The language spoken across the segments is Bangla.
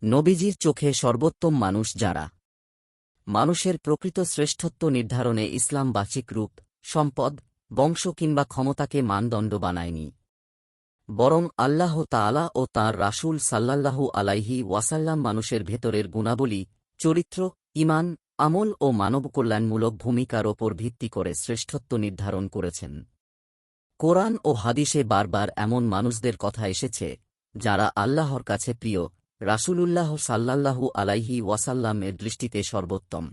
নবীজির চোখে সর্বোত্তম মানুষ যারা মানুষের প্রকৃত শ্রেষ্ঠত্ব নির্ধারণে ইসলাম বাচিক রূপ, সম্পদ, বংশ কিংবা ক্ষমতাকে মানদণ্ড বানায়নি, বরং আল্লাহ তাআলা ও তাঁর রাসূল সাল্লাল্লাহু আলাইহি ওয়াসাল্লাম মানুষের ভেতরের গুণাবলী, চরিত্র, ঈমান, আমল ও মানবকল্যাণমূলক ভূমিকার ওপর ভিত্তি করে শ্রেষ্ঠত্ব নির্ধারণ করেছেন। কোরআন ও হাদিসে বারবার এমন মানুষদের কথা এসেছে যাঁরা আল্লাহর কাছে প্রিয়, রাসূলুল্লাহ সাল্লাল্লাহু আলাইহি ওয়াসাল্লামের দৃষ্টিতে সর্বোত্তম।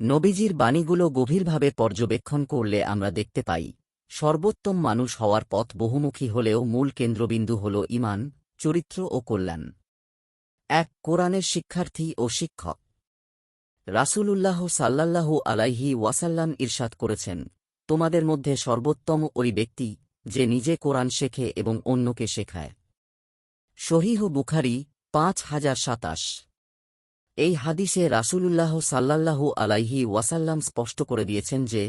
নবীজির বাণীগুলো গভীরভাবে পর্যবেক্ষণ করলে আমরা দেখতে পাই, সর্বোত্তম মানুষ হওয়ার পথ বহুমুখী হলেও মূল কেন্দ্রবিন্দু হল ঈমান, চরিত্র ও কল্যাণ। ১. কোরআনের শিক্ষার্থী ও শিক্ষক। রাসূলুল্লাহ সাল্লাল্লাহু আলাইহি ওয়াসাল্লাম ইরশাদ করেছেন, তোমাদের মধ্যে সর্বোত্তম ওই ব্যক্তি যে নিজে কোরআন শেখে এবং অন্যকে শেখায়। সহিহ বুখারী ৫০২৭। এই হাদিসে রাসূলুল্লাহ সাল্লাল্লাহু আলাইহি ওয়াসাল্লাম স্পষ্ট করে দিয়েছেন যে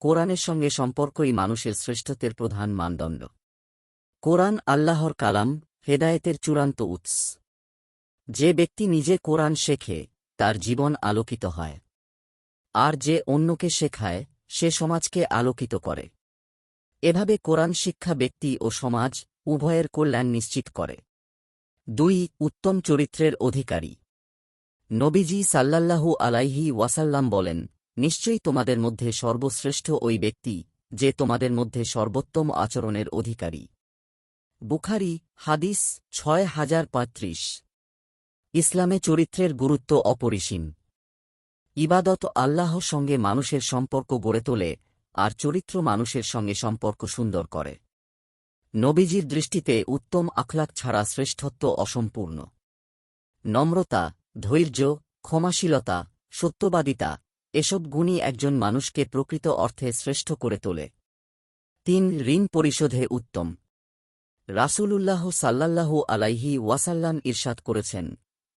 কোরআনের সঙ্গে সম্পর্কই মানুষের শ্রেষ্ঠত্বের প্রধান মানদণ্ড। কোরআন আল্লাহর কালাম, হেদায়েতের চূড়ান্ত উৎস। যে ব্যক্তি নিজে কোরআন শেখে তার জীবন আলোকিত হয়, আর যে অন্যকে শেখায় সে সমাজকে আলোকিত করে। এভাবে কোরআন শিক্ষা ব্যক্তি ও সমাজ উভয়ের কল্যাণ নিশ্চিত করে। ২. উত্তম চরিত্রের অধিকারী। নবীজি সাল্লাল্লাহু আলাইহি ওয়াসাল্লাম বলেন, নিশ্চয়ই তোমাদের মধ্যে সর্বশ্রেষ্ঠ ওই ব্যক্তি যে তোমাদের মধ্যে সর্বোত্তম আচরণের অধিকারী। বুখারী হাদিস ৬০৩৫। ইসলামে চরিত্রের গুরুত্ব অপরিসীম। ইবাদত আল্লাহর সঙ্গে মানুষের সম্পর্ক গড়ে তোলে, আর চরিত্র মানুষের সঙ্গে সম্পর্ক সুন্দর করে। নবীজির দৃষ্টিতে উত্তম আখলাক ছাড়া শ্রেষ্ঠত্ব অসম্পূর্ণ। নম্রতা, ধৈর্য, ক্ষমাশীলতা, সত্যবাদিতা এসব গুণই একজন মানুষকে প্রকৃত অর্থে শ্রেষ্ঠ করে তোলে। ৩. ঋণ পরিশোধে উত্তম। রাসূলুল্লাহ সাল্লাল্লাহু আলাইহি ওয়াসাল্লাম ইরশাদ করেছেন,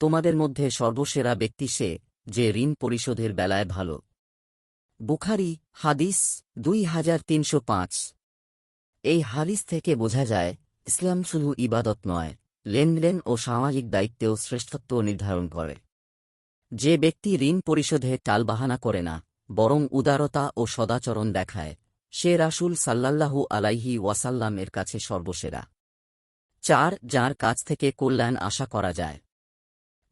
তোমাদের মধ্যে সর্বসেরা ব্যক্তি সে যে ঋণ পরিশোধের বেলায় ভালো। বুখারী হাদিস ২৩০৫। এই হাদিস থেকে বোঝা যায়, ইসলাম শুধু ইবাদত নয়, লেনদেন ও সামাজিক দায়িত্বেও শ্রেষ্ঠত্ব নির্ধারণ করে। যে ব্যক্তি ঋণ পরিশোধে টালবাহানা করে না, বরং উদারতা ও সদাচরণ দেখায়, সে রাসূল সাল্লাল্লাহু আলাইহি ওয়াসাল্লামের কাছে সর্বসেরা। ৪. যার কাছ থেকে কল্যাণ আশা করা যায়।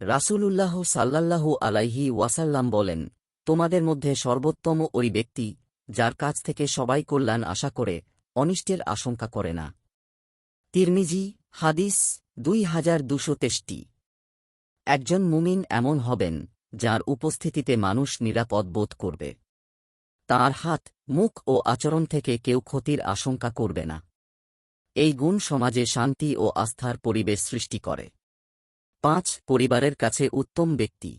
রাসূলুল্লাহ সাল্লাল্লাহু আলাইহি ওয়াসাল্লাম বলেন, তোমাদের মধ্যে সর্বোত্তম ওই ব্যক্তি যার কাছ থেকে সবাই কল্যাণ আশা করে, অনিষ্টের আশঙ্কা করে না। তিরমিজি হাদিস ২২৬৩। একজন মুমিন এমন হবেন যার উপস্থিতিতে মানুষ নিরাপদ বোধ করবে। তাঁর হাত, মুখ ও আচরণ থেকে কেউ ক্ষতির আশঙ্কা করবে না। এই গুণ সমাজে শান্তি ও আস্থার পরিবেশ সৃষ্টি করে। ৫. পরিবারের কাছে উত্তম ব্যক্তি।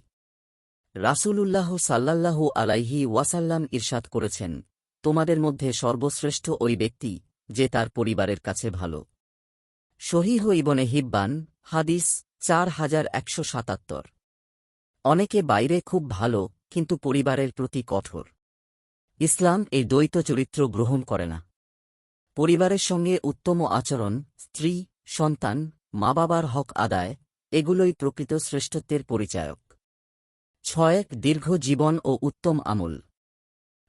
রাসূলুল্লাহ সাল্লাল্লাহু আলাইহি ওয়াসাল্লাম ইরশাদ করেছেন, তোমাদের মধ্যে সর্বশ্রেষ্ঠ ওই ব্যক্তি যে তার পরিবারের কাছে ভালো। সহিহ ইবনে হিব্বান হাদিস ৪১৭৭। অনেকে বাইরে খুব ভালো কিন্তু পরিবারের প্রতি কঠোর। ইসলাম এই দ্বৈত চরিত্র গ্রহণ করে না। পরিবারের সঙ্গে উত্তম আচরণ, স্ত্রী, সন্তান, মা বাবার হক আদায়, এগুলোই প্রকৃত শ্রেষ্ঠত্বের পরিচায়ক। ৬. দীর্ঘ জীবন ও উত্তম আমল।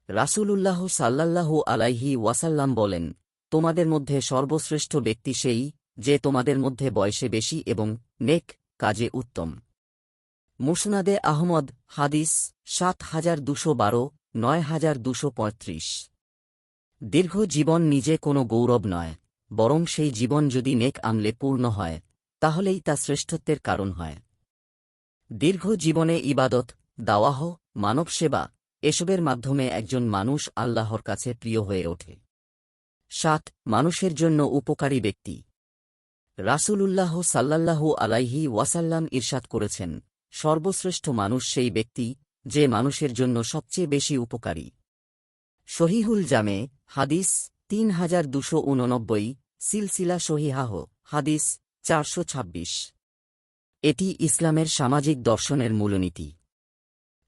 রাসূলুল্লাহ সাল্লাল্লাহু আলাইহি ওয়াসাল্লাম বলেন, তোমাদের মধ্যে সর্বশ্রেষ্ঠ ব্যক্তি সেই যে তোমাদের মধ্যে বয়সে বেশি এবং নেক কাজে উত্তম। মুসনাদে আহমদ হাদিস ৭২১২, ৯২৩৫। দীর্ঘ জীবন নিজে কোনো গৌরব নয়, বরং সেই জীবন যদি নেক আমলে পূর্ণ হয় তাহলেই তা শ্রেষ্ঠত্বের কারণ হয়। দীর্ঘ জীবনে ইবাদত, দাওয়াহ, মানব সেবা এসবের মাধ্যমে একজন মানুষ আল্লাহর কাছে প্রিয় হয়ে ওঠে। ৭. মানুষের জন্য উপকারী ব্যক্তি। রাসূলুল্লাহ সাল্লাল্লাহু আলাইহি ওয়াসাল্লাম ইরশাদ করেছেন, সর্বশ্রেষ্ঠ মানুষ সেই ব্যক্তি যে মানুষের জন্য সবচেয়ে বেশি উপকারী। সহিহুল জামে হাদিস ৩২৮৯, সিলসিলা সহিহাহ হাদিস ৪২৬। এটি ইসলামের সামাজিক দর্শনের মূলনীতি।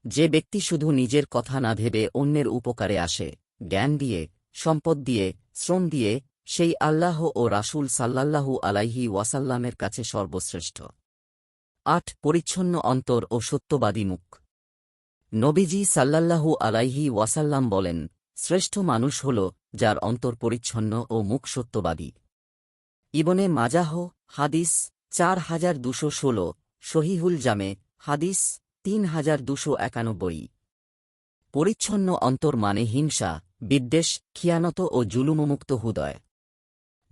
যে ব্যক্তি শুধু নিজের কথা না ভেবে অন্যের উপকারে আসে, জ্ঞান দিয়ে, সম্পদ দিয়ে, শ্রম দিয়ে, সেই আল্লাহ ও রাসূল সাল্লাল্লাহু আলাইহি ওয়াসাল্লামের কাছে সর্বশ্রেষ্ঠ। 8 পরিচ্ছন্ন অন্তর ও সত্যবাদী মুখ। নবীজি সাল্লাল্লাহু আলাইহি ওয়াসাল্লাম বলেন, শ্রেষ্ঠ মানুষ হল যার অন্তর পরিচ্ছন্ন ও মুখ সত্যবাদী। ইবনে মাজাহ হাদিস 4216, সহিহুল জামে হাদিস 3291। পরিচ্ছন্ন অন্তর মানে হিংসা, বিদ্বেষ, খিয়ানত ও জুলুমমুক্ত হৃদয়।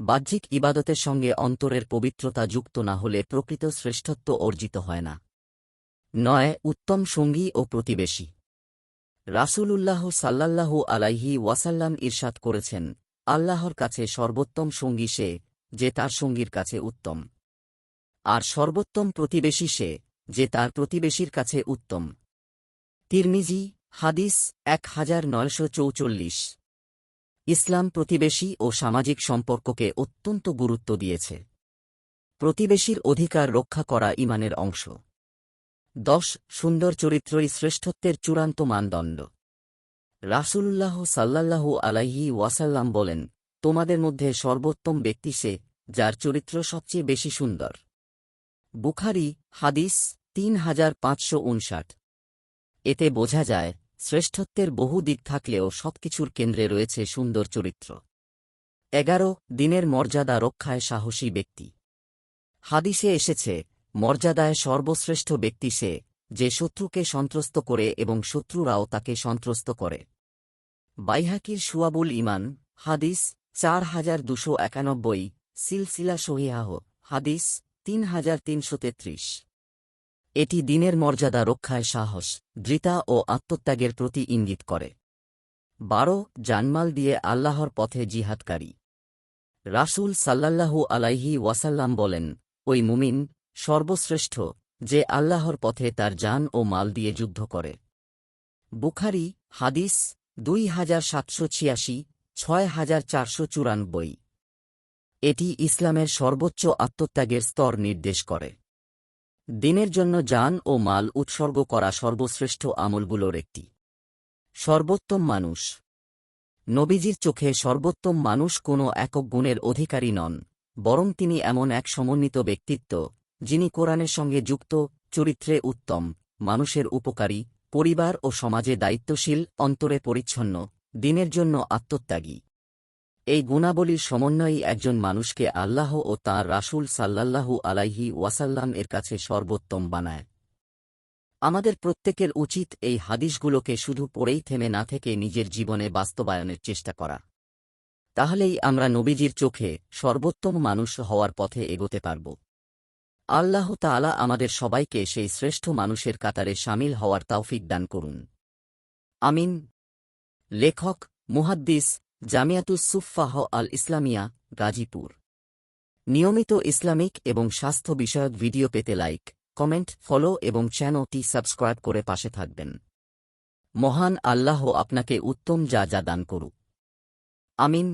বাহ্যিক ইবাদতের সঙ্গে অন্তরের পবিত্রতা যুক্ত না হলে প্রকৃত শ্রেষ্ঠত্ব অর্জিত হয় না। 9 উত্তম সঙ্গী ও প্রতিবেশী। রাসূলুল্লাহ সাল্লাল্লাহু আলাইহি ওয়াসাল্লাম ইরশাদ করেছেন, আল্লাহর কাছে সর্বোত্তম সঙ্গী সে, যে তার সঙ্গীর কাছে উত্তম। আর সর্বোত্তম প্রতিবেশী সে, যে তার প্রতিবেশীর কাছে উত্তম। তিরমিজি হাদিস 1944। ইসলাম প্রতিবেশী ও সামাজিক সম্পর্ককে অত্যন্ত গুরুত্ব দিয়েছে। প্রতিবেশীর অধিকার রক্ষা করা ঈমানের অংশ। 10 সুন্দর চরিত্রই শ্রেষ্ঠত্বের চূড়ান্ত মানদণ্ড। রাসূলুল্লাহ সাল্লাল্লাহু আলাইহি ওয়াসাল্লাম বলেন, তোমাদের মধ্যে সর্বোত্তম ব্যক্তি সে, যার চরিত্র সবচেয়ে বেশি সুন্দর। বুখারী হাদিস 3559। এতে বোঝা যায়, শ্রেষ্ঠত্বের বহু দিক থাকলেও সবকিছুর কেন্দ্রে রয়েছে সুন্দর চরিত্র। 11 দিনের মর্যাদা রক্ষায় সাহসী ব্যক্তি। হাদিসে এসেছে, মর্যাদায় সর্বশ্রেষ্ঠ ব্যক্তি সে, যে শত্রুকে সন্ত্রস্ত করে এবং শত্রুরাও তাকে সন্ত্রস্ত করে। বাইহাকির শুআবুল ঈমান হাদিস 4291, সিলসিলা সহিহাহ হাদিস 3333। এটি দিনের মর্যাদা রক্ষায় সাহস, দৃঢ়তা ও আত্মত্যাগের প্রতি ইঙ্গিত করে। 12 জানমাল দিয়ে আল্লাহর পথে জিহাদকারী। রাসূল সাল্লাল্লাহু আলাইহি ওয়াসাল্লাম বলেন, ওই মুমিন সর্বশ্রেষ্ঠ, যে আল্লাহর পথে তার জান ও মাল দিয়ে যুদ্ধ করে। বুখারী হাদিস 2786, 6494। এটি ইসলামের সর্বোচ্চ আত্মত্যাগের স্তর নির্দেশ করে। দিনের জন্য জান ও মাল উৎসর্গ করা সর্বশ্রেষ্ঠ আমলগুলোর একটি। সর্বোত্তম মানুষ। নবীজির চোখে সর্বোত্তম মানুষ কোনো একক গুণের অধিকারী নন, বরং তিনি এমন এক সমন্বিত ব্যক্তিত্ব, যিনি কোরআনের সঙ্গে যুক্ত, চরিত্রে উত্তম, মানুষের উপকারী, পরিবার ও সমাজে দায়িত্বশীল, অন্তরে পরিচ্ছন্ন, দিনের জন্য আত্মত্যাগী। এই গুণাবলীর সমন্বয়ই একজন মানুষকে আল্লাহ ও তাঁর রাসূল সাল্লাল্লাহু আলাইহি ওয়াসাল্লাম এর কাছে সর্বোত্তম বানায়। আমাদের প্রত্যেকের উচিত এই হাদিসগুলোকে শুধু পড়েই থেমে না থেকে নিজের জীবনে বাস্তবায়নের চেষ্টা করা। তাহলেই আমরা নবীজির চোখে সর্বোত্তম মানুষ হওয়ার পথে এগোতে পারব। আল্লাহ তাআলা আমাদের সবাইকে সেই শ্রেষ্ঠ মানুষের কাতারে শামিল হওয়ার তৌফিক দান করুন। আমিন। লেখক মুহাদ্দিস, জামিয়াতুস সুফফাহ আল ইসলামিয়া, গাজীপুর। নিয়মিত ইসলামিক এবং স্বাস্থ্য বিষয়ক ভিডিও পেতে লাইক, কমেন্ট, ফলো এবং চ্যানেলটি সাবস্ক্রাইব করে পাশে থাকবেন। মহান আল্লাহ আপনাকে উত্তম যা দান করুক। আমিন।